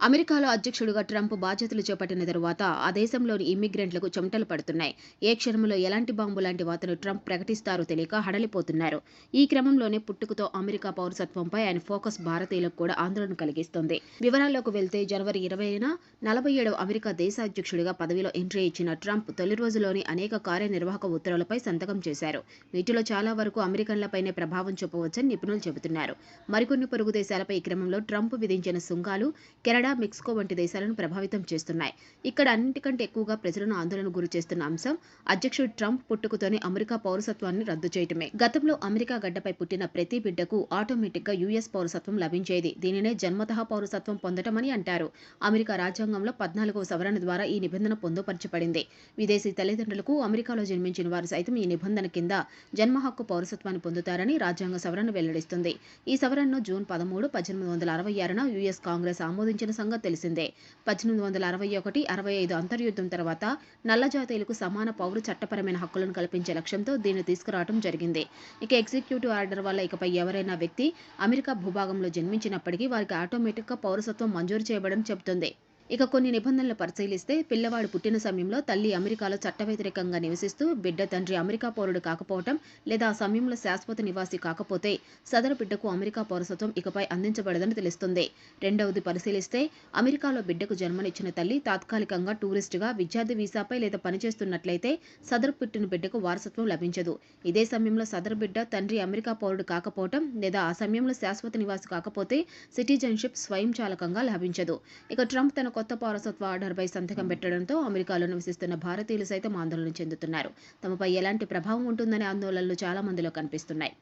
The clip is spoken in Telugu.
అమెరికాలో అధ్యక్షుడిగా ట్రంప్ బాధ్యతలు చేపట్టిన తరువాత ఆ దేశంలోని ఇమ్మిగ్రెంట్లకు చెమటలు పడుతున్నాయి. ఏ క్షణంలో ఎలాంటి బాంబు లాంటి వార్తను ట్రంప్ ప్రకటిస్తారో తెలియక హడలిపోతున్నారు. ఈ క్రమంలోనే పుట్టుకతో అమెరికా పౌరసత్వంపై ఆయన ఫోకస్ భారతీయులకు కూడా ఆందోళన కలిగిస్తోంది. వివరాల్లోకి వెళ్తే జనవరి 20న 47వ అమెరికా దేశ అధ్యక్షుడిగా పదవిలో ఎంట్రీ ఇచ్చిన ట్రంప్ తొలి రోజులోని అనేక కార్యనిర్వాహక ఉత్తర్వులపై సంతకం చేశారు. వీటిలో చాలా వరకు అమెరికన్లపైనే ప్రభావం చూపవచ్చని నిపుణులు చెబుతున్నారు. మరికొన్ని పొరుగు దేశాలపై ఈ క్రమంలో ట్రంప్ విధించిన సుంకాలు కెనడా, మెక్సికో వంటి దేశాలను ప్రభావితం చేస్తున్నాయి. ఇక్కడ అన్నింటికంటే ఎక్కువగా ప్రజలను ఆందోళనకు గురిచేస్తున్న అంశం అధ్యక్షుడు ట్రంప్ పుట్టుకతోనే అమెరికా పౌరసత్వాన్ని రద్దు చేయటమే. గతంలో అమెరికా గడ్డపై పుట్టిన ప్రతి బిడ్డకు ఆటోమేటిక్గా యుఎస్ పౌరసత్వం లభించేది. దీనినే జన్మతః పౌరసత్వం పొందటమని అంటారు. అమెరికా రాజ్యాంగంలో 14వ సవరణ ద్వారా ఈ నిబంధన పొందుపరచబడింది. విదేశీ తల్లిదండ్రులకు అమెరికాలో జన్మించిన వారు సైతం ఈ నిబంధన కింద జన్మ హక్కు పౌరసత్వాన్ని పొందుతారని రాజ్యాంగ సవరణ వెల్లడిస్తుంది. ఈ సవరణను జూన్ 13, 1866న యుఎస్ కాంగ్రెస్ ఆమోదించిన సంగతి తెలిసిందే. 1861-65 అంతర్యుద్ధం తర్వాత నల్ల జాతీయులకు సమాన పౌర చట్టపరమైన హక్కులను కల్పించే లక్ష్యంతో దీన్ని తీసుకురావడం జరిగింది. ఇక ఎగ్జిక్యూటివ్ ఆర్డర్ వల్ల ఇకపై ఎవరైనా వ్యక్తి అమెరికా భూభాగంలో జన్మించినప్పటికీ వారికి ఆటోమేటిక్గా పౌరసత్వం మంజూరు చేయబడని చెబుతుంది. ఇక కొన్ని నిబంధనలు పరిశీలిస్తే పిల్లవాడు పుట్టిన సమయంలో తల్లి అమెరికాలో చట్టవ్యతిరేకంగా నివసిస్తూ బిడ్డ తండ్రి అమెరికా పౌరుడు కాకపోవటం లేదా ఆ సమయంలో శాశ్వత నివాసి కాకపోతే సదరు బిడ్డకు అమెరికా పౌరసత్వం ఇకపై అందించబడదని తెలుస్తుంది. రెండవది పరిశీలిస్తే అమెరికాలో బిడ్డకు జన్మనిచ్చిన తల్లి తాత్కాలికంగా టూరిస్టుగా విద్యార్థి వీసాపై లేదా పనిచేస్తున్నట్లయితే సదరు పుట్టిన బిడ్డకు వారసత్వం లభించదు. ఇదే సమయంలో సదరు బిడ్డ తండ్రి అమెరికా పౌరుడు కాకపోవటం లేదా ఆ సమయంలో శాశ్వత నివాసి కాకపోతే సిటిజన్షిప్ స్వయంచాలకంగా లభించదు. ఇక ట్రంప్ తన కొత్త పౌరసత్వ ఆర్డర్పై సంతకం పెట్టడంతో అమెరికాలో నివసిస్తున్న భారతీయులు సైతం ఆందోళన చెందుతున్నారు. తమపై ఎలాంటి ప్రభావం ఉంటుందనే ఆందోళనలు చాలా మందిలో కనిపిస్తున్నాయి.